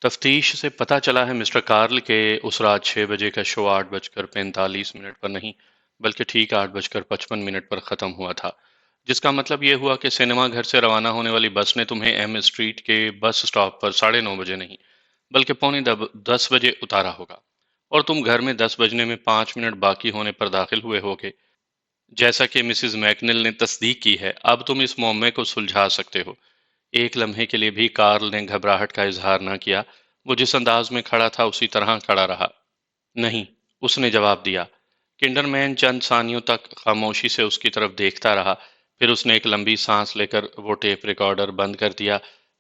تفتیش سے پتہ چلا ہے مسٹر کارل کہ اس رات 6 بجے کا شو 8:45 پر نہیں بلکہ ٹھیک 8:55 پر ختم ہوا تھا، جس کا مطلب یہ ہوا کہ سینما گھر سے روانہ ہونے والی بس نے تمہیں ایم اسٹریٹ کے بس سٹاپ پر 9:30 بجے نہیں بلکہ پونے 10 بجے اتارا ہوگا، اور تم گھر میں 10 بجنے میں 5 منٹ باقی ہونے پر داخل ہوئے ہوگے۔ جیسا کہ مسز میکنل نے تصدیق کی ہے، اب تم اس معمے کو سلجھا سکتے ہو۔ ایک لمحے کے لیے بھی کارل نے گھبراہٹ کا اظہار نہ کیا، وہ جس انداز میں کھڑا تھا اسی طرح کھڑا رہا۔ نہیں، اس نے جواب دیا۔ کنڈر مین چند ثانیوں تک خاموشی سے اس کی طرف دیکھتا رہا، پھر اس نے ایک لمبی سانس لے کر وہ ٹیپ ریکارڈر بند کر دیا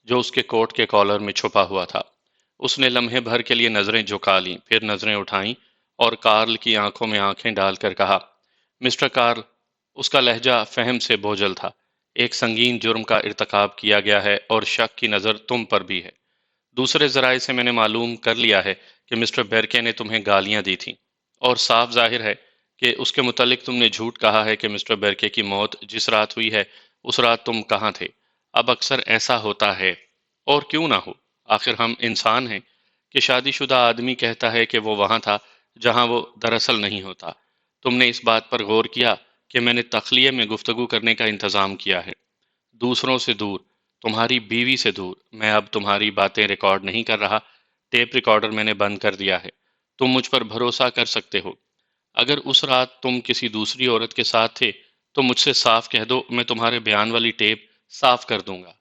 جو اس کے کوٹ کے کالر میں چھپا ہوا تھا۔ اس نے لمحے بھر کے لیے نظریں جھکا لیں، پھر نظریں اٹھائیں اور کارل کی آنکھوں میں آنکھیں ڈال کر کہا، مسٹر کارل۔ اس کا لہجہ فہم سے بوجھل تھا۔ ایک سنگین جرم کا ارتکاب کیا گیا ہے اور شک کی نظر تم پر بھی ہے۔ دوسرے ذرائع سے میں نے معلوم کر لیا ہے کہ مسٹر بیرکے نے تمہیں گالیاں دی تھیں، اور صاف ظاہر ہے کہ اس کے متعلق تم نے جھوٹ کہا ہے کہ مسٹر بیرکے کی موت جس رات ہوئی ہے اس رات تم کہاں تھے۔ اب اکثر ایسا ہوتا ہے، اور کیوں نہ ہو، آخر ہم انسان ہیں، کہ شادی شدہ آدمی کہتا ہے کہ وہ وہاں تھا جہاں وہ دراصل نہیں ہوتا۔ تم نے اس بات پر غور کیا کہ میں نے تخلیے میں گفتگو کرنے کا انتظام کیا ہے، دوسروں سے دور، تمہاری بیوی سے دور۔ میں اب تمہاری باتیں ریکارڈ نہیں کر رہا، ٹیپ ریکارڈر میں نے بند کر دیا ہے۔ تم مجھ پر بھروسہ کر سکتے ہو۔ اگر اس رات تم کسی دوسری عورت کے ساتھ تھے تو مجھ سے صاف کہہ دو، میں تمہارے بیان والی ٹیپ صاف کر دوں گا،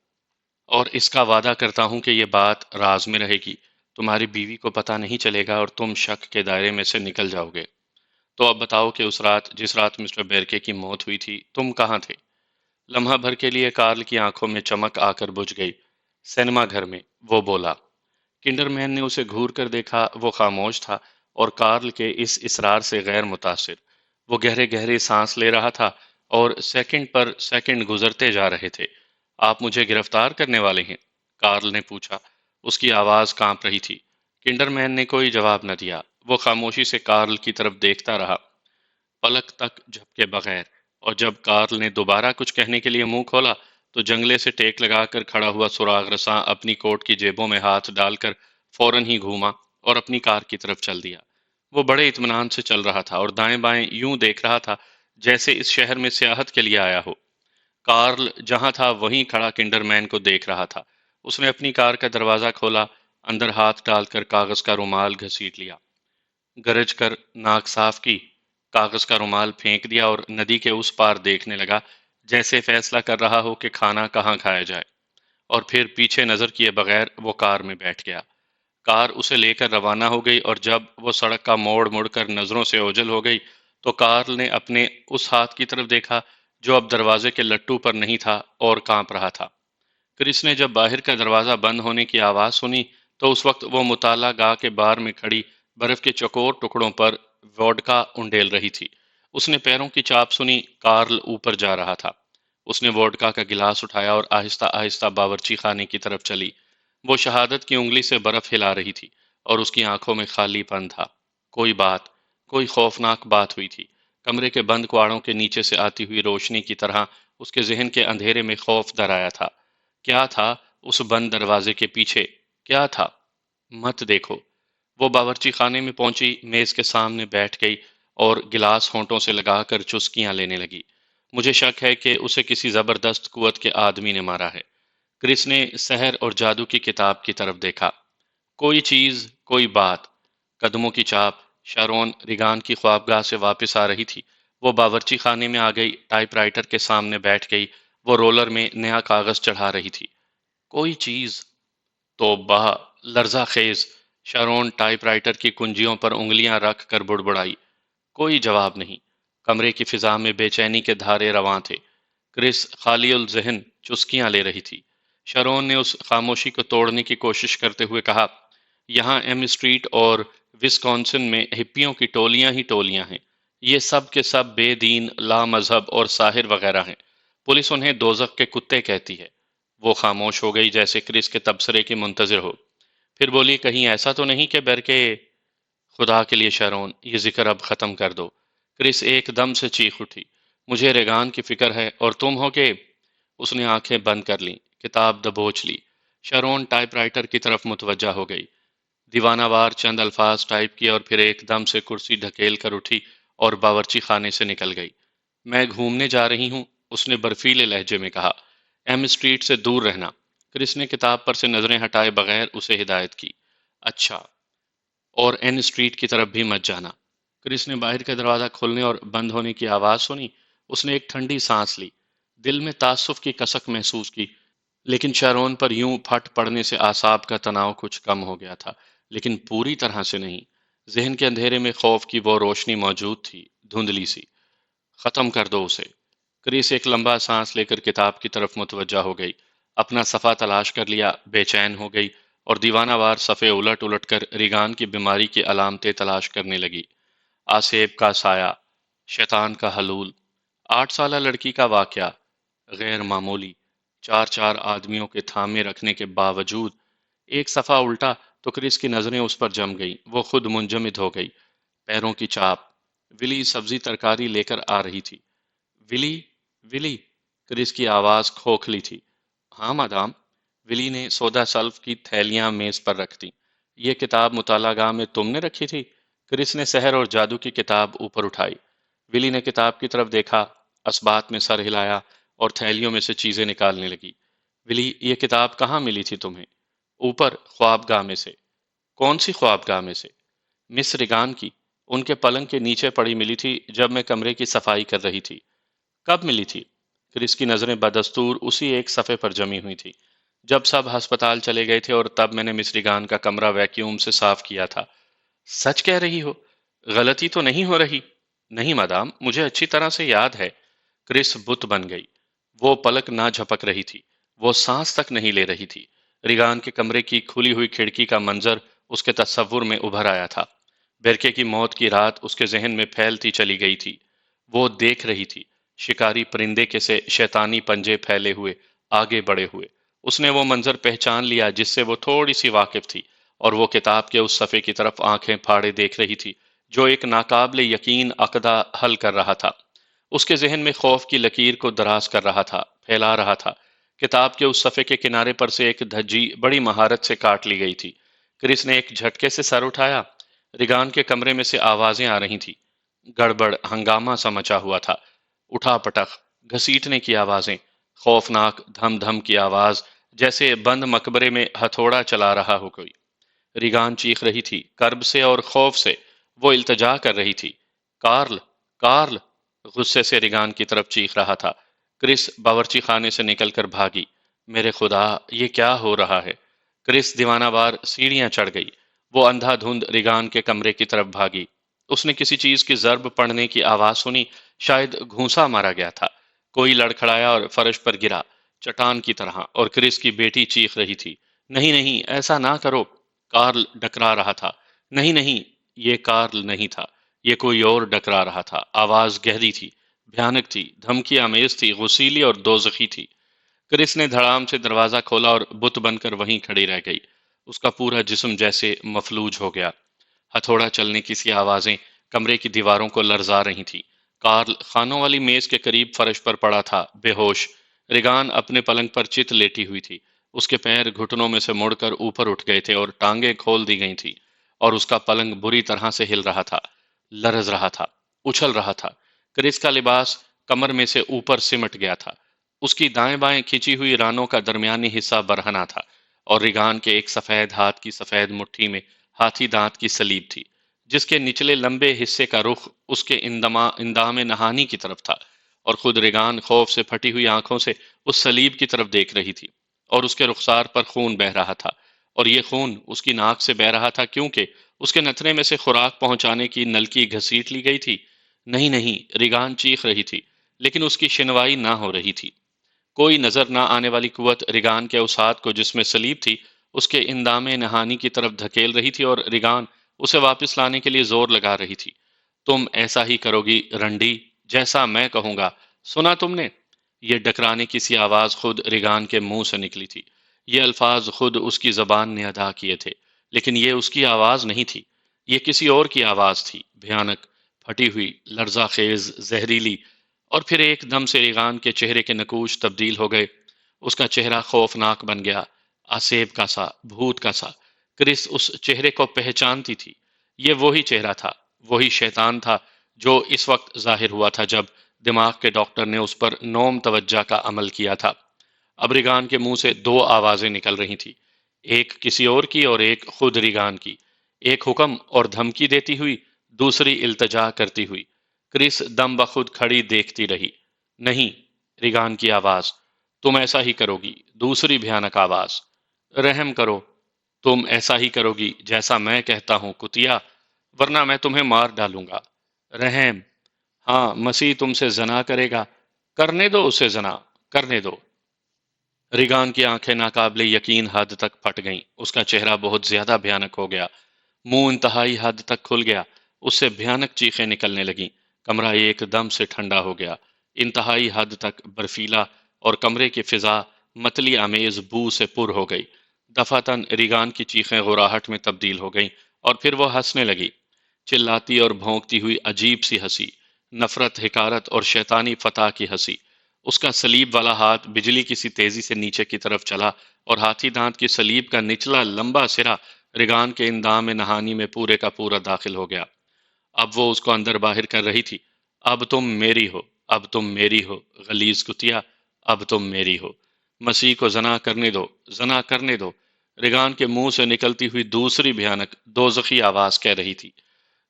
اور اس کا وعدہ کرتا ہوں کہ یہ بات راز میں رہے گی، تمہاری بیوی کو پتہ نہیں چلے گا اور تم شک کے دائرے میں سے نکل جاؤ گے۔ تو اب بتاؤ کہ اس رات جس رات مسٹر بیرکے کی موت ہوئی تھی تم کہاں تھے؟ لمحہ بھر کے لیے کارل کی آنکھوں میں چمک آ کر بجھ گئی۔ سینما گھر میں، وہ بولا۔ کنڈر مین نے اسے گھور کر دیکھا، وہ خاموش تھا اور کارل کے اس اصرار سے غیر متاثر۔ وہ گہرے گہرے سانس لے رہا تھا اور سیکنڈ پر سیکنڈ گزرتے جا رہے تھے۔ آپ مجھے گرفتار کرنے والے ہیں؟ کارل نے پوچھا۔ اس کی آواز کانپ رہی تھی۔ کنڈر مین نے کوئی جواب نہ دیا، وہ خاموشی سے کارل کی طرف دیکھتا رہا، پلک تک جھپکے بغیر، اور جب کارل نے دوبارہ کچھ کہنے کے لیے منہ کھولا تو جنگلے سے ٹیک لگا کر کھڑا ہوا سراغ رساں اپنی کوٹ کی جیبوں میں ہاتھ ڈال کر فوراً ہی گھوما اور اپنی کار کی طرف چل دیا۔ وہ بڑے اطمینان سے چل رہا تھا اور دائیں بائیں یوں دیکھ رہا تھا جیسے اس شہر میں سیاحت کے لیے آیا ہو۔ کارل جہاں تھا وہیں کھڑا کنڈر مین کو دیکھ رہا تھا۔ اس نے اپنی کار کا دروازہ کھولا، اندر ہاتھ ڈال کر کاغذ کا رومال گھسیٹ لیا، گرج کر ناک صاف کی، کاغذ کا رومال پھینک دیا اور ندی کے اس پار دیکھنے لگا جیسے فیصلہ کر رہا ہو کہ کھانا کہاں کھایا جائے، اور پھر پیچھے نظر کیے بغیر وہ کار میں بیٹھ گیا۔ کار اسے لے کر روانہ ہو گئی اور جب وہ سڑک کا موڑ مڑ کر نظروں سے اوجھل ہو گئی تو کارل نے اپنے اس ہاتھ کی طرف دیکھا جو اب دروازے کے لٹو پر نہیں تھا اور کانپ رہا تھا۔ کرس نے جب باہر کا دروازہ بند ہونے کی آواز سنی تو اس وقت وہ مطالعہ گاہ کے بار میں کھڑی برف کے چکور ٹکڑوں پر ووڈکا انڈیل رہی تھی۔ اس نے پیروں کی چاپ سنی، کارل اوپر جا رہا تھا۔ اس نے ووڈکا کا گلاس اٹھایا اور آہستہ آہستہ باورچی خانے کی طرف چلی۔ وہ شہادت کی انگلی سے برف ہلا رہی تھی اور اس کی آنکھوں میں خالی پن تھا۔ کوئی خوفناک بات ہوئی تھی۔ کمرے کے بند کواڑوں کے نیچے سے آتی ہوئی روشنی کی طرح اس کے ذہن کے اندھیرے میں خوف درایا تھا۔ کیا تھا اس بند دروازے کے پیچھے؟ کیا تھا؟ مت دیکھو۔ وہ باورچی خانے میں پہنچی، میز کے سامنے بیٹھ گئی اور گلاس ہونٹوں سے لگا کر چسکیاں لینے لگی۔ مجھے شک ہے کہ اسے کسی زبردست قوت کے آدمی نے مارا ہے۔ کرس نے سحر اور جادو کی کتاب کی طرف دیکھا۔ کوئی چیز، کوئی بات، قدموں کی چاپ، شارون ریگان کی خوابگاہ سے واپس آ رہی تھی۔ وہ باورچی خانے میں آ گئی، ٹائپ رائٹر کے سامنے بیٹھ گئی، وہ رولر میں نیا کاغذ چڑھا رہی تھی۔ کوئی چیز، توبہ! لرزہ خیز شارون ٹائپ رائٹر کی کنجیوں پر انگلیاں رکھ کر بڑبڑائی۔ کوئی جواب نہیں۔ کمرے کی فضا میں بے چینی کے دھارے رواں تھے۔ کرس خالی الذہن چسکیاں لے رہی تھی۔ شارون نے اس خاموشی کو توڑنے کی کوشش کرتے ہوئے کہا، یہاں ایم اسٹریٹ اور وسکونسن میں ہپیوں کی ٹولیاں ہی ٹولیاں ہیں۔ یہ سب کے سب بے دین، لا مذہب اور ساحر وغیرہ ہیں۔ پولیس انہیں دوزخ کے کتے کہتی ہے۔ وہ خاموش ہو گئی جیسے کرس کے تبصرے کی منتظر ہو، پھر بولی، کہیں ایسا تو نہیں کہ بیرکے؟ خدا کے لیے شارون، یہ ذکر اب ختم کر دو۔ کرس ایک دم سے چیخ اٹھی، مجھے ریگان کی فکر ہے اور تم ہو کہ… اس نے آنکھیں بند کر لیں، کتاب دبوچ لی۔ شارون ٹائپ رائٹر کی طرف متوجہ ہو گئی۔ دیوانہ وار چند الفاظ ٹائپ کیے اور پھر ایک دم سے کرسی ڈھکیل کر اٹھی اور باورچی خانے سے نکل گئی۔ میں گھومنے جا رہی ہوں، اس نے برفیلے لہجے میں کہا۔ ایم اسٹریٹ سے دور رہنا۔ کرس نے کتاب پر سے نظریں ہٹائے بغیر اسے ہدایت کی۔ اچھا، اور این اسٹریٹ کی طرف بھی مت جانا۔ کرس نے باہر کا دروازہ کھلنے اور بند ہونے کی آواز سنی۔ اس نے ایک ٹھنڈی سانس لی، دل میں تعصب کی کسک محسوس کی، لیکن شارون پر یوں پھٹ پڑنے سے اعصاب کا تناؤ کچھ کم ہو گیا تھا، لیکن پوری طرح سے نہیں۔ ذہن کے اندھیرے میں خوف کی وہ روشنی موجود تھی، دھندلی سی۔ ختم کر دو اسے۔ کریس ایک لمبا سانس لے کر کتاب کی طرف متوجہ ہو گئی، اپنا صفحہ تلاش کر لیا، بے چین ہو گئی اور دیوانہ وار صفحے الٹ الٹ کر ریگان کی بیماری کی علامتیں تلاش کرنے لگی۔ آسیب کا سایہ، شیطان کا حلول، 8 سالہ لڑکی کا واقعہ، غیر معمولی، چار چار آدمیوں کے تھامے رکھنے کے باوجود۔ ایک صفحہ الٹا تو کرس کی نظریں اس پر جم گئیں، وہ خود منجمد ہو گئی۔ پیروں کی چاپ، ولی سبزی ترکاری لے کر آ رہی تھی۔ ولی، ولی، کرس کی آواز کھوکھلی تھی۔ ہاں مادام۔ ولی نے سودا سلف کی تھیلیاں میز پر رکھ دیں۔ یہ کتاب مطالعہ گاہ میں تم نے رکھی تھی؟ کرس نے سحر اور جادو کی کتاب اوپر اٹھائی۔ ولی نے کتاب کی طرف دیکھا، اسبات میں سر ہلایا اور تھیلیوں میں سے چیزیں نکالنے لگی۔ ولی، یہ کتاب کہاں ملی تھی تمہیں؟ اوپر، خواب گاہ میں سے۔ کون سی خواب گاہ میں سے؟ مس ریگان کی، ان کے پلنگ کے نیچے پڑی ملی تھی جب میں کمرے کی صفائی کر رہی تھی۔ کب ملی تھی؟ کرس کی نظریں بدستور اسی ایک صفحے پر جمی ہوئی تھی۔ جب سب ہسپتال چلے گئے تھے اور تب میں نے مس ریگان کا کمرہ ویکیوم سے صاف کیا تھا۔ سچ کہہ رہی ہو؟ غلطی تو نہیں ہو رہی؟ نہیں مادام، مجھے اچھی طرح سے یاد ہے۔ کرس بت بن گئی۔ وہ پلک نہ جھپک رہی تھی، وہ سانس تک نہیں لے رہی تھی۔ ریگان کے کمرے کی کھلی ہوئی کھڑکی کا منظر اس کے تصور میں ابھر آیا تھا۔ بیرکے کی موت کی رات اس کے ذہن میں پھیلتی چلی گئی تھی۔ وہ دیکھ رہی تھی، شکاری پرندے کے سے شیطانی پنجے پھیلے ہوئے آگے بڑھے ہوئے۔ اس نے وہ منظر پہچان لیا جس سے وہ تھوڑی سی واقف تھی، اور وہ کتاب کے اس صفحے کی طرف آنکھیں پھاڑے دیکھ رہی تھی جو ایک ناقابل یقین عقدہ حل کر رہا تھا۔ اس کے ذہن میں خوف کی لکیر کو دراز کر رہا تھا، پھیلا رہا تھا۔ کتاب کے اس صفحے کے کنارے پر سے ایک دھجی بڑی مہارت سے کاٹ لی گئی تھی۔ کرس نے ایک جھٹکے سے سر اٹھایا۔ ریگان کے کمرے میں سے آوازیں آ رہی تھیں۔ گڑبڑ، ہنگامہ سا مچا ہوا تھا۔ اٹھا پٹخ، گھسیٹنے کی آوازیں، خوفناک دھم دھم کی آواز، جیسے بند مقبرے میں ہتھوڑا چلا رہا ہو کوئی۔ ریگان چیخ رہی تھی، کرب سے اور خوف سے۔ وہ التجا کر رہی تھی۔ کارل، کارل، غصے سے ریگان کی طرف چیخ رہا تھا۔ کرس باورچی خانے سے نکل کر بھاگی۔ میرے خدا، یہ کیا ہو رہا ہے؟ کرس دیوانہ وار سیڑھیاں چڑھ گئی۔ وہ اندھا دھند ریگان کے کمرے کی طرف بھاگی۔ اس نے کسی چیز کی ضرب پڑنے کی آواز سنی، شاید گھونسا مارا گیا تھا۔ کوئی لڑکھڑایا اور فرش پر گرا، چٹان کی طرح، اور کرس کی بیٹی چیخ رہی تھی، نہیں نہیں، ایسا نہ کرو۔ کارل ڈکرا رہا تھا، نہیں نہیں، یہ کارل نہیں تھا، یہ کوئی اور ڈکرا رہا تھا۔ آواز گہری تھی، بھیانک تھی، دھمکی آمیز تھی، غسیلی اور دوزخی تھی۔ کرس نے دھڑام سے دروازہ کھولا اور بت بن کر وہیں کھڑی رہ گئی۔ اس کا پورا جسم جیسے مفلوج ہو گیا۔ ہتھوڑا چلنے کی سی آوازیں کمرے کی دیواروں کو لرزا رہی تھیں۔ کارل خانوں والی میز کے قریب فرش پر پڑا تھا، بے ہوش۔ ریگان اپنے پلنگ پر چت لیٹی ہوئی تھی۔ اس کے پیر گھٹنوں میں سے مڑ کر اوپر اٹھ گئے تھے اور ٹانگیں کھول دی گئی تھیں، اور اس کا پلنگ بری طرح سے ہل رہا تھا، لرز رہا تھا، اچھل رہا تھا۔ کرس کا لباس کمر میں سے اوپر سمٹ گیا تھا۔ اس کی دائیں بائیں کھینچی ہوئی رانوں کا درمیانی حصہ برہنہ تھا، اور ریگان کے ایک سفید ہاتھ کی سفید مٹھی میں ہاتھی دانت کی سلیب تھی، جس کے نچلے لمبے حصے کا رخ اس کے اندام نہانی کی طرف تھا، اور خود ریگان خوف سے پھٹی ہوئی آنکھوں سے اس سلیب کی طرف دیکھ رہی تھی، اور اس کے رخسار پر خون بہہ رہا تھا، اور یہ خون اس کی ناک سے بہہ رہا تھا کیونکہ اس کے نتھرے میں سے خوراک پہنچانے کی نلکی گھسیٹ لی گئی تھی۔ نہیں نہیں، ریگان چیخ رہی تھی، لیکن اس کی شنوائی نہ ہو رہی تھی۔ کوئی نظر نہ آنے والی قوت ریگان کے اس ہاتھ کو جس میں سلیب تھی اس کے اندام نہانی کی طرف دھکیل رہی تھی، اور ریگان اسے واپس لانے کے لیے زور لگا رہی تھی۔ تم ایسا ہی کرو گی رنڈی، جیسا میں کہوں گا، سنا تم نے؟ یہ ڈکرانے کی سی آواز خود ریگان کے منہ سے نکلی تھی۔ یہ الفاظ خود اس کی زبان نے ادا کیے تھے، لیکن یہ اس کی آواز نہیں تھی، یہ کسی اور کی آواز تھی، بھیانک، پھٹی ہوئی، لرزہ خیز، زہریلی۔ اور پھر ایک دم سے ریگان کے چہرے کے نقوش تبدیل ہو گئے۔ اس کا چہرہ خوفناک بن گیا، آسیب کا سا، بھوت کا سا۔ کرس اس چہرے کو پہچانتی تھی۔ یہ وہی چہرہ تھا، وہی شیطان تھا جو اس وقت ظاہر ہوا تھا جب دماغ کے ڈاکٹر نے اس پر نوم توجہ کا عمل کیا تھا۔ اب ریگان کے منہ سے دو آوازیں نکل رہی تھی، ایک کسی اور کی اور ایک خود ریگان کی، ایک حکم اور دھمکی دیتی ہوئی، دوسری التجا کرتی ہوئی۔ کرس دم بخود کھڑی دیکھتی رہی۔ نہیں، ریگان کی آواز، تم ایسا ہی کرو گی۔ دوسری بھیانک آواز، رحم کرو، تم ایسا ہی کرو گی جیسا میں کہتا ہوں کتیا، ورنہ میں تمہیں مار ڈالوں گا۔ رحم، ہاں، مسیح تم سے زنا کرے گا، کرنے دو اسے زنا، کرنے دو۔ ریگان کی آنکھیں ناقابل یقین حد تک پھٹ گئیں، اس کا چہرہ بہت زیادہ بھیانک ہو گیا، منہ انتہائی حد تک کھل گیا، اس سے بھیانک چیخیں نکلنے لگیں، کمرہ ایک دم سے ٹھنڈا ہو گیا، انتہائی حد تک برفیلا، اور کمرے کی فضا متلی آمیز بو سے پر ہو گئی۔ دفعتاً ریگان کی چیخیں غراہٹ میں تبدیل ہو گئیں، اور پھر وہ ہنسنے لگی، چلاتی اور بھونکتی ہوئی عجیب سی ہنسی، نفرت، حقارت اور شیطانی فتح کی ہنسی۔ اس کا سلیب والا ہاتھ بجلی کی سی تیزی سے نیچے کی طرف چلا، اور ہاتھی دانت کی سلیب کا نچلا لمبا سرا ریگان کے اندام نہانی میں پورے کا پورا داخل ہو گیا۔ اب وہ اس کو اندر باہر کر رہی تھی۔ اب تم میری ہو، اب تم میری ہو، غلیظ کتیا، اب تم میری ہو۔ مسیح کو زنا کرنے دو، زنا کرنے دو، ریگان کے منہ سے نکلتی ہوئی دوسری بھیانک دوزخی آواز کہہ رہی تھی۔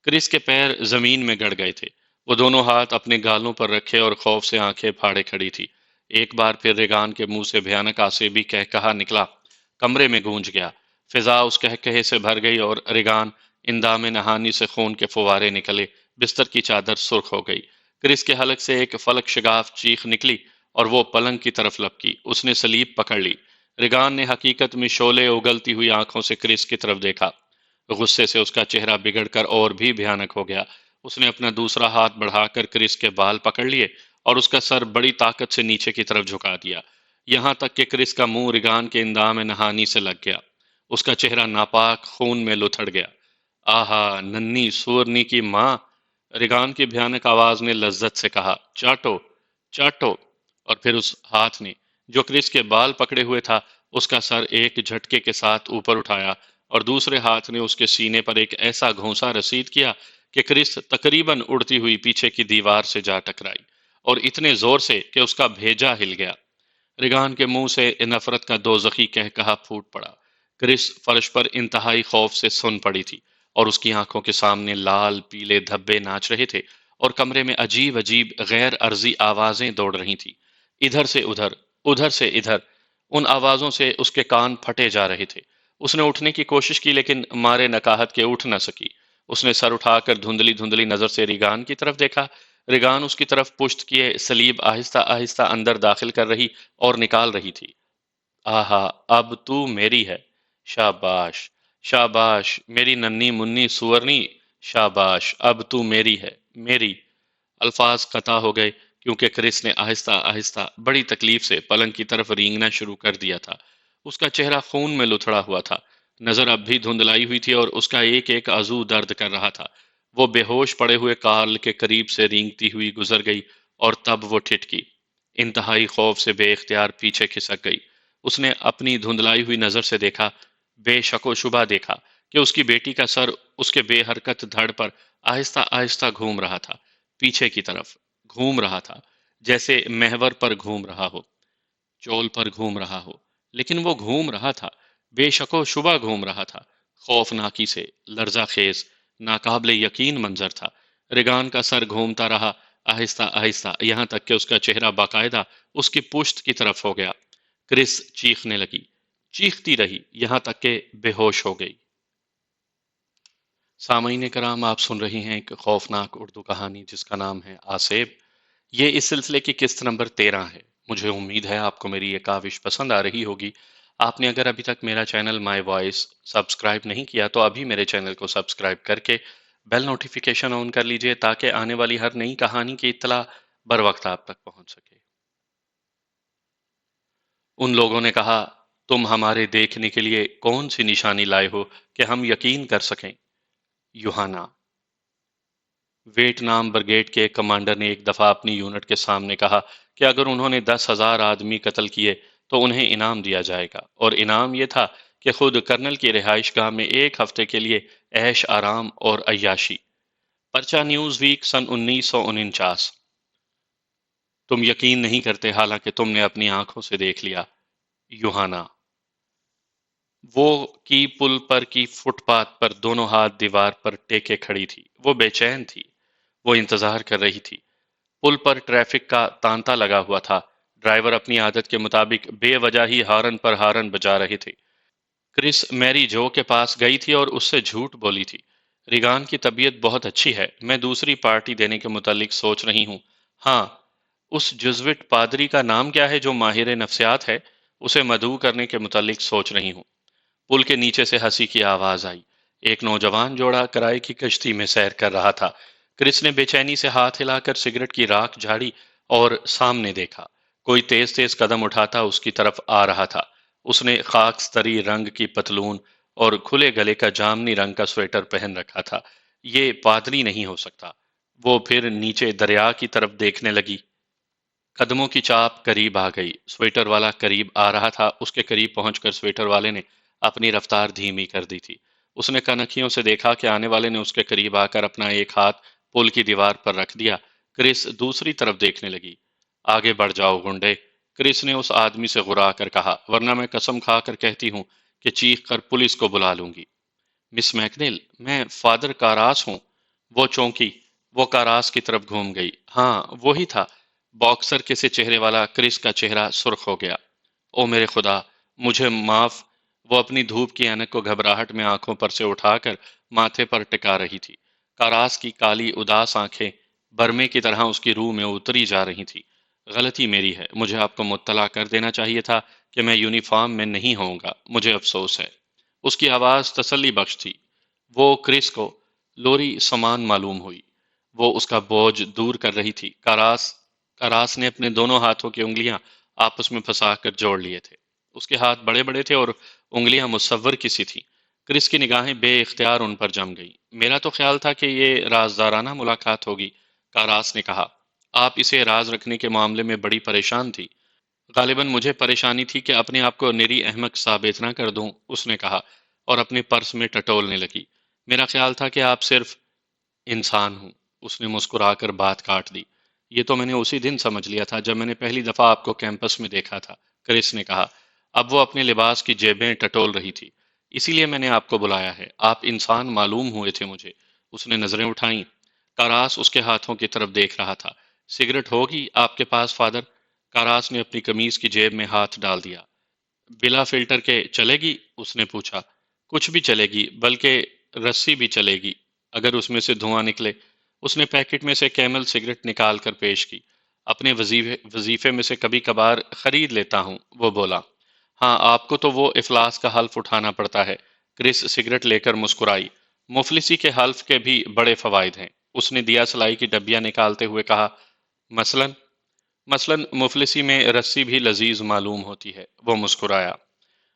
کرس کے پیر زمین میں گڑ گئے تھے، وہ دونوں ہاتھ اپنے گالوں پر رکھے اور خوف سے آنکھیں پھاڑے کھڑی تھی۔ ایک بار پھر ریگان کے منہ سے بھیانک آسیبی کہکہا نکلا، کمرے میں گونج گیا، فضا اس کہکہے سے بھر گئی، اور ریگان اندام نہانی سے خون کے فوارے نکلے، بستر کی چادر سرخ ہو گئی۔ کرس کے حلق سے ایک فلک شگاف چیخ نکلی، اور وہ پلنگ کی طرف لپکی، اس نے سلیب پکڑ لی۔ ریگان نے حقیقت میں شعلے اگلتی ہوئی آنکھوں سے کرس کی طرف دیکھا، غصے سے اس کا چہرہ بگڑ کر اور بھی بھیانک ہو گیا۔ اس نے اپنا دوسرا ہاتھ بڑھا کر کرس کے بال پکڑ لیے، اور اس کا سر بڑی طاقت سے نیچے کی طرف جھکا دیا، یہاں تک کہ کرس کا منہ ریگان کے اندام نہانی سے لگ گیا۔ اس کا چہرہ ناپاک خون میں لتھڑ گیا۔ آہا، ننھی سورنی کی ماں، ریگان کی بھیانک آواز نے لذت سے کہا، چاٹو، چاٹو۔ اور پھر اس ہاتھ نے، جو کرس کے بال پکڑے ہوئے تھا، اس کا سر ایک جھٹکے کے ساتھ اوپر اٹھایا، اور دوسرے ہاتھ نے اس کے سینے پر ایک ایسا گھونسا رسید کیا کہ کرس تقریباً اڑتی ہوئی پیچھے کی دیوار سے جا ٹکرائی، اور اتنے زور سے کہ اس کا بھیجا ہل گیا۔ ریگان کے منہ سے نفرت کا دوزخی کہکہا پھوٹ پڑا۔ کرس فرش پر انتہائی خوف سے سن پڑی تھی، اور اس کی آنکھوں کے سامنے لال پیلے دھبے ناچ رہے تھے، اور کمرے میں عجیب عجیب غیر ارضی آوازیں دوڑ رہی تھیں، ادھر سے ادھر، ادھر سے ادھر۔ ان آوازوں سے اس کے کان پھٹے جا رہے تھے۔ اس نے اٹھنے کی کوشش کی، لیکن مارے نکاہت کے اٹھ نہ سکی۔ اس نے سر اٹھا کر دھندلی دھندلی نظر سے ریگان کی طرف دیکھا۔ ریگان اس کی طرف پشت کیے سلیب آہستہ آہستہ اندر داخل کر رہی اور نکال رہی تھی۔ آہا، اب تو میری ہے، شاباش، شاباش میری ننھی منی سورنی، شاباش، اب تو میری ہے، میری۔ الفاظ قطع ہو گئے، کیونکہ کرس نے آہستہ آہستہ بڑی تکلیف سے پلنگ کی طرف رینگنا شروع کر دیا تھا۔ اس کا چہرہ خون میں لتھڑا ہوا تھا، نظر اب بھی دھندلائی ہوئی تھی، اور اس کا ایک ایک عضو درد کر رہا تھا۔ وہ بے ہوش پڑے ہوئے کارل کے قریب سے رینگتی ہوئی گزر گئی، اور تب وہ ٹھٹکی، انتہائی خوف سے بے اختیار پیچھے کھسک گئی۔ اس نے اپنی دھندلائی ہوئی نظر سے دیکھا، بے شک و شبہ دیکھا، کہ اس کی بیٹی کا سر اس کے بے حرکت دھڑ پر آہستہ آہستہ گھوم رہا تھا، پیچھے کی طرف گھوم رہا تھا، جیسے محور پر گھوم رہا ہو، چول پر گھوم رہا ہو، لیکن وہ گھوم رہا تھا، بے شک و شبہ گھوم رہا تھا۔ خوفناکی سے لرزہ خیز، ناقابل یقین منظر تھا۔ ریگان کا سر گھومتا رہا، آہستہ آہستہ، یہاں تک کہ اس کا چہرہ باقاعدہ اس کی پشت کی طرف ہو گیا۔ کرس چیخنے لگی، چیختی رہی، یہاں تک کہ بے ہوش ہو گئی۔ سامعین کرام، آپ سن رہی ہیں ایک خوفناک اردو کہانی جس کا نام ہے آسیب۔ یہ اس سلسلے کی قسط نمبر 13 ہے۔ مجھے امید ہے آپ کو میری یہ کاوش پسند آ رہی ہوگی۔ آپ نے اگر ابھی تک میرا چینل مائی وائس سبسکرائب نہیں کیا تو ابھی میرے چینل کو سبسکرائب کر کے بیل نوٹیفیکیشن آن کر لیجئے، تاکہ آنے والی ہر نئی کہانی کی اطلاع بر وقت آپ تک پہنچ سکے۔ ان لوگوں نے کہا، تم ہمارے دیکھنے کے لیے کون سی نشانی لائے ہو کہ ہم یقین کر سکیں؟ یوحنا۔ ویٹنام بریگیڈ کے ایک کمانڈر نے ایک دفعہ اپنی یونٹ کے سامنے کہا کہ اگر انہوں نے 10,000 آدمی قتل کیے تو انہیں انعام دیا جائے گا، اور انعام یہ تھا کہ خود کرنل کی رہائش گاہ میں ایک ہفتے کے لیے عیش آرام اور عیاشی۔ پرچہ نیوز ویک سن 1949۔ تم یقین نہیں کرتے حالانکہ تم نے اپنی آنکھوں سے دیکھ لیا۔ یوہانا۔ وہ کی پل پر کی فٹ پاتھ پر دونوں ہاتھ دیوار پر ٹیکے کھڑی تھی۔ وہ بے چین تھی۔ وہ انتظار کر رہی تھی۔ پل پر ٹریفک کا تانتا لگا ہوا تھا۔ ڈرائیور اپنی عادت کے مطابق بے وجہ ہی ہارن پر ہارن بجا رہے تھے۔ کرس میری جو کے پاس گئی تھی اور اس سے جھوٹ بولی تھی۔ ریگان کی طبیعت بہت اچھی ہے۔ میں دوسری پارٹی دینے کے متعلق سوچ رہی ہوں۔ ہاں، اس جزوٹ پادری کا نام کیا ہے جو ماہر نفسیات ہے؟ اسے مدعو کرنے کے متعلق سوچ رہی ہوں۔ پل کے نیچے سے ہنسی کی آواز آئی۔ ایک نوجوان جوڑا کرائے کی کشتی میں سیر کر رہا تھا۔ کرس نے بے چینی سے ہاتھ ہلا کر سگریٹ کی راکھ جھاڑی اور سامنے دیکھا۔ کوئی تیز تیز قدم اٹھاتا اس کی طرف آ رہا تھا۔ اس نے خاکستری رنگ کی پتلون اور کھلے گلے کا جامنی رنگ کا سویٹر پہن رکھا تھا۔ یہ پادری نہیں ہو سکتا۔ وہ پھر نیچے دریا کی طرف دیکھنے لگی۔ قدموں کی چاپ قریب آ گئی۔ سویٹر والا قریب آ رہا تھا۔ اس کے قریب پہنچ کر سویٹر والے نے اپنی رفتار دھیمی کر دی تھی۔ اس نے کنکھیوں سے دیکھا کہ آنے والے نے اس کے قریب آ کر اپنا ایک ہاتھ پل کی دیوار پر رکھ دیا۔ کرس دوسری طرف دیکھنے لگی۔ آگے بڑھ جاؤ گنڈے، کرس نے اس آدمی سے غرا کر کہا، ورنہ میں قسم کھا کر کہتی ہوں کہ چیخ کر پولیس کو بلا لوں گی۔ مس میکنیل، میں فادر کاراس ہوں۔ وہ چونکی۔ وہ کاراس کی طرف گھوم گئی۔ ہاں، وہی تھا۔ باکسر کے سے چہرے والا کرس کا چہرہ سرخ ہو گیا۔ او میرے خدا، مجھے معاف۔ وہ اپنی دھوپ کی اینک کو گھبراہٹ میں آنکھوں پر سے اٹھا کر ماتھے پر ٹکا رہی تھی۔ کاراس کی کالی اداس آنکھیں برمے کی طرح اس کی روح میں اتری جا رہی تھی۔ غلطی میری ہے۔ مجھے آپ کو مطلع کر دینا چاہیے تھا کہ میں یونیفارم میں نہیں ہوں گا۔ مجھے افسوس ہے۔ اس کی آواز تسلی بخش تھی۔ وہ کرس کو لوری سمان معلوم ہوئی۔ وہ اس کا بوجھ دور کر رہی تھی۔ کاراس نے اپنے دونوں ہاتھوں کی انگلیاں آپس میں پھنسا کر جوڑ لیے تھے۔ اس کے ہاتھ بڑے بڑے تھے اور انگلیاں مصور کی سی تھیں۔ کرس کی نگاہیں بے اختیار ان پر جم گئیں۔ میرا تو خیال تھا کہ یہ رازدارانہ ملاقات ہوگی، کاراس نے کہا۔ آپ اسے راز رکھنے کے معاملے میں بڑی پریشان تھی۔ غالباً مجھے پریشانی تھی کہ اپنے آپ کو نری احمق ثابت نہ کر دوں، اس نے کہا اور اپنے پرس میں ٹٹولنے لگی۔ میرا خیال تھا کہ آپ صرف انسان ہوں، اس نے مسکرا کر بات کاٹ دی۔ یہ تو میں نے اسی دن سمجھ لیا تھا جب میں نے پہلی دفعہ آپ کو کیمپس میں دیکھا تھا، کرس نے کہا۔ اب وہ اپنے لباس کی جیبیں ٹٹول رہی تھی۔ اسی لیے میں نے آپ کو بلایا ہے۔ آپ انسان معلوم ہوئے تھے مجھے۔ اس نے نظریں اٹھائیں۔ کاراس اس کے ہاتھوں کی طرف دیکھ رہا تھا۔ سگریٹ ہوگی آپ کے پاس فادر؟ کاراس نے اپنی قمیض کی جیب میں ہاتھ ڈال دیا۔ بلا فلٹر کے چلے گی؟ اس نے پوچھا۔ کچھ بھی چلے گی، بلکہ رسی بھی چلے گی اگر اس میں سے دھواں نکلے۔ اس نے پیکٹ میں سے کیمل سگریٹ نکال کر پیش کی۔ اپنے وظیفے میں سے کبھی کبھار خرید لیتا ہوں، وہ بولا۔ ہاں، آپ کو تو وہ افلاس کا حلف اٹھانا پڑتا ہے۔ کرس سگریٹ لے کر مسکرائی۔ مفلسی کے حلف کے بھی بڑے فوائد ہیں، اس نے دیا سلائی کی ڈبیاں نکالتے ہوئے کہا۔ مثلاً مفلسی میں رسی بھی لذیذ معلوم ہوتی ہے، وہ مسکرایا۔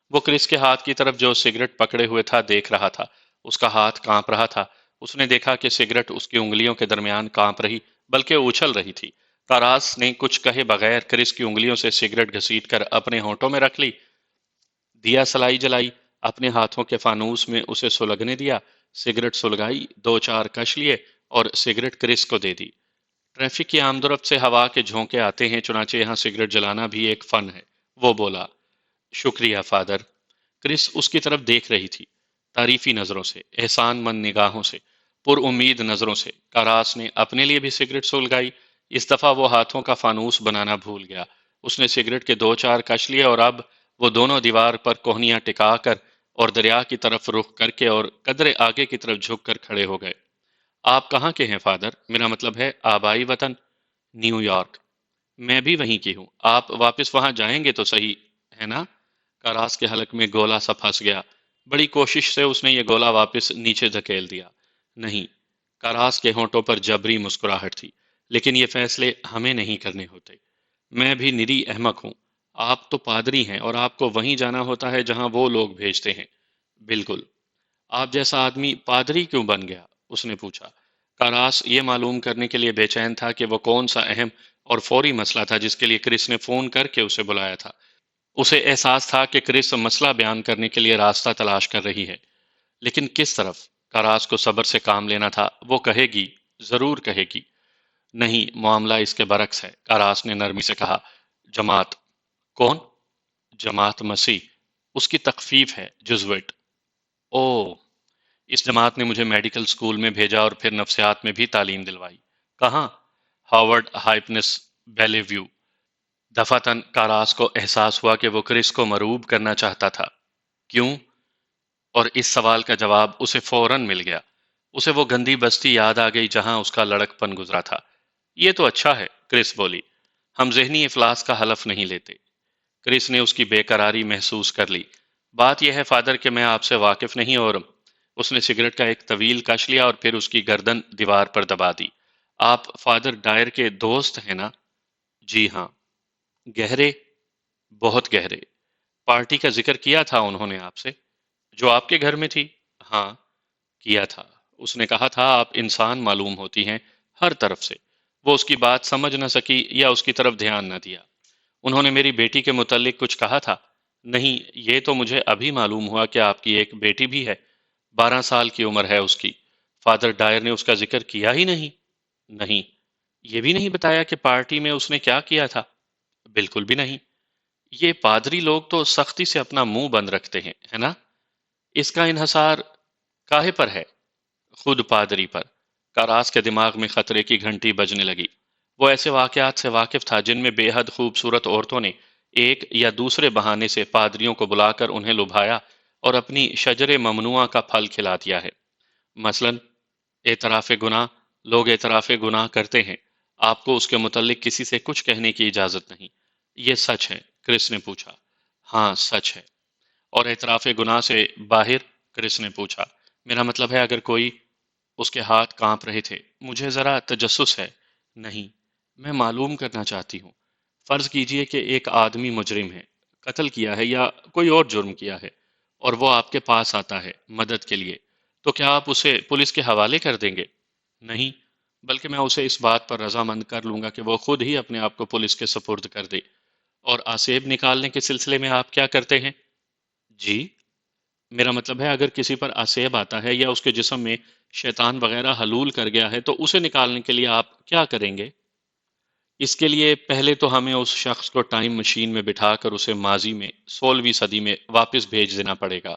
وہ کرس کے ہاتھ کی طرف جو سگریٹ پکڑے ہوئے تھا دیکھ رہا تھا۔ اس کا ہاتھ کانپ رہا تھا۔ اس نے دیکھا کہ سگریٹ اس کی انگلیوں کے درمیان کانپ رہی بلکہ اچھل رہی تھی۔ کاراس نے کچھ کہے بغیر کرس کی انگلیوں سے سگریٹ گھسیٹ کر اپنے ہونٹوں میں رکھ لی۔ دیا سلائی جلائی، اپنے ہاتھوں کے فانوس میں اسے سلگنے دیا۔ سگریٹ سلگائی، دو چار کش لیے اور سگریٹ کرس کو دے دی۔ ٹریفک کی آمد و رفت سے ہوا کے جھونکے آتے ہیں، چنانچہ یہاں سگریٹ جلانا بھی ایک فن ہے، وہ بولا۔ شکریہ فادر۔ کرس اس کی طرف دیکھ رہی تھی، تعریفی نظروں سے، احسان مند نگاہوں سے، پر امید نظروں سے۔ کاراس نے اپنے لیے بھی سگریٹ سلگائی۔ اس دفعہ وہ ہاتھوں کا فانوس بنانا بھول گیا۔ اس نے سگریٹ کے دو چار کش لیے اور اب وہ دونوں دیوار پر کوہنیاں ٹکا کر اور دریا کی طرف رخ کر کے اور قدرے آگے کی طرف جھک کر کھڑے ہو گئے۔ آپ کہاں کے ہیں فادر؟ میرا مطلب ہے آبائی وطن۔ New York. میں بھی وہیں کی ہوں۔ آپ واپس وہاں جائیں گے تو صحیح ہے نا؟ کاراس کے حلق میں گولا سا پھنس گیا۔ بڑی کوشش سے اس نے یہ گولا واپس نیچے دھکیل دیا۔ نہیں۔ کاراس کے ہونٹوں پر جبری مسکراہٹ تھی۔ لیکن یہ فیصلے ہمیں نہیں کرنے ہوتے۔ میں بھی نری احمق ہوں۔ آپ تو پادری ہیں اور آپ کو وہیں جانا ہوتا ہے جہاں وہ لوگ بھیجتے ہیں۔ بالکل۔ آپ جیسا آدمی پادری کیوں بن گیا؟ اس نے پوچھا۔ کاراس یہ معلوم کرنے کے لیے بے چین تھا کہ وہ کون سا اہم اور فوری مسئلہ تھا جس کے لیے کرس نے فون کر کے اسے بلایا تھا۔ اسے احساس تھا کہ کرس مسئلہ بیان کرنے کے لیے راستہ تلاش کر رہی ہے، لیکن کس طرف؟ کاراس کو صبر سے کام لینا تھا، وہ کہے گی، ضرور کہے گی۔ نہیں، معاملہ اس کے برعکس ہے، کاراس نے نرمی سے کہا۔ جماعت؟ کون؟ جماعت مسیح، اس کی تخفیف ہے، جزوٹ۔ او، اس جماعت نے مجھے میڈیکل اسکول میں بھیجا اور پھر نفسیات میں بھی تعلیم دلوائی۔ کہاں؟ ہارورڈ ہائپنس بیلے ویو۔ دفعتاً کاراس کو احساس ہوا کہ وہ کرس کو مرعوب کرنا چاہتا تھا۔ کیوں؟ اور اس سوال کا جواب اسے فوراً مل گیا۔ اسے وہ گندی بستی یاد آ گئی جہاں اس کا لڑکپن گزرا تھا۔ یہ تو اچھا ہے، کرس بولی۔ ہم ذہنی افلاس کا حلف نہیں لیتے۔ کرس نے اس کی بے قراری محسوس کر لی۔ بات یہ ہے فادر کہ میں آپ سے واقف نہیں، اور اس نے سگریٹ کا ایک طویل کش لیا اور پھر اس کی گردن دیوار پر دبا دی۔ آپ فادر ڈائر کے دوست ہیں نا؟ جی ہاں۔ گہرے؟ بہت گہرے۔ پارٹی کا ذکر کیا تھا انہوں نے آپ سے؟ جو آپ کے گھر میں تھی؟ ہاں، کیا تھا۔ اس نے کہا تھا آپ انسان معلوم ہوتی ہیں، ہر طرف سے۔ وہ اس کی بات سمجھ نہ سکی یا اس کی طرف دھیان نہ دیا۔ انہوں نے میری بیٹی کے متعلق کچھ کہا تھا؟ نہیں، یہ تو مجھے ابھی معلوم ہوا کہ آپ کی ایک بیٹی بھی ہے۔ 12 سال کی عمر ہے اس کی۔ فادر ڈائر نے اس کا ذکر کیا ہی نہیں؟ نہیں۔ یہ بھی نہیں بتایا کہ پارٹی میں اس نے کیا کیا تھا؟ بالکل بھی نہیں۔ یہ پادری لوگ تو سختی سے اپنا منہ بند رکھتے ہیں، ہے نا؟ اس کا انحصار کاہے پر ہے؟ خود پادری پر۔ کاراس کے دماغ میں خطرے کی گھنٹی بجنے لگی۔ وہ ایسے واقعات سے واقف تھا جن میں بے حد خوبصورت عورتوں نے ایک یا دوسرے بہانے سے پادریوں کو بلا کر انہیں لبھایا اور اپنی شجر ممنوعہ کا پھل کھلا دیا ہے۔ مثلا اعتراف گناہ۔ لوگ اعتراف گناہ کرتے ہیں، آپ کو اس کے متعلق کسی سے کچھ کہنے کی اجازت نہیں۔ یہ سچ ہے؟ کرس نے پوچھا۔ ہاں، سچ ہے۔ اور اعتراف گناہ سے باہر؟ کرس نے پوچھا۔ میرا مطلب ہے اگر کوئی… اس کے ہاتھ کانپ رہے تھے۔ مجھے ذرا تجسس ہے۔ نہیں، میں معلوم کرنا چاہتی ہوں۔ فرض کیجئے کہ ایک آدمی مجرم ہے، قتل کیا ہے یا کوئی اور جرم کیا ہے، اور وہ آپ کے پاس آتا ہے مدد کے لیے، تو کیا آپ اسے پولیس کے حوالے کر دیں گے؟ نہیں، بلکہ میں اسے اس بات پر رضامند کر لوں گا کہ وہ خود ہی اپنے آپ کو پولیس کے سپرد کر دے۔ اور آسیب نکالنے کے سلسلے میں آپ کیا کرتے ہیں؟ جی، میرا مطلب ہے اگر کسی پر آسیب آتا ہے یا اس کے جسم میں شیطان وغیرہ حلول کر گیا ہے تو اسے نکالنے کے لیے آپ کیا کریں گے؟ اس کے لیے پہلے تو ہمیں اس شخص کو ٹائم مشین میں بٹھا کر اسے ماضی میں 16ویں صدی میں واپس بھیج دینا پڑے گا۔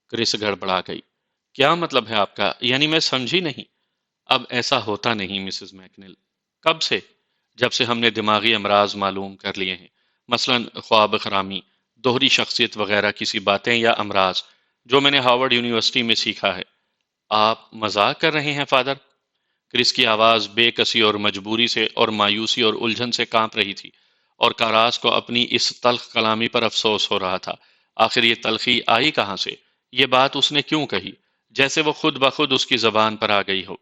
کرس گڑبڑا گئی۔ کیا مطلب ہے آپ کا؟ یعنی میں سمجھی نہیں۔ اب ایسا ہوتا نہیں مسز میکنل۔ کب سے؟ جب سے ہم نے دماغی امراض معلوم کر لیے ہیں، مثلا خواب خرامی، دوہری شخصیت وغیرہ کسی باتیں یا امراض جو میں نے ہارورڈ یونیورسٹی میں سیکھا ہے۔ آپ مذاق کر رہے ہیں فادر؟ کرس کی آواز بے کسی اور مجبوری سے اور مایوسی اور الجھن سے کانپ رہی تھی، اور کاراس کو اپنی اس تلخ کلامی پر افسوس ہو رہا تھا۔ آخر یہ تلخی آئی کہاں سے؟ یہ بات اس نے کیوں کہی؟ جیسے وہ خود بخود اس کی زبان پر آ گئی ہو۔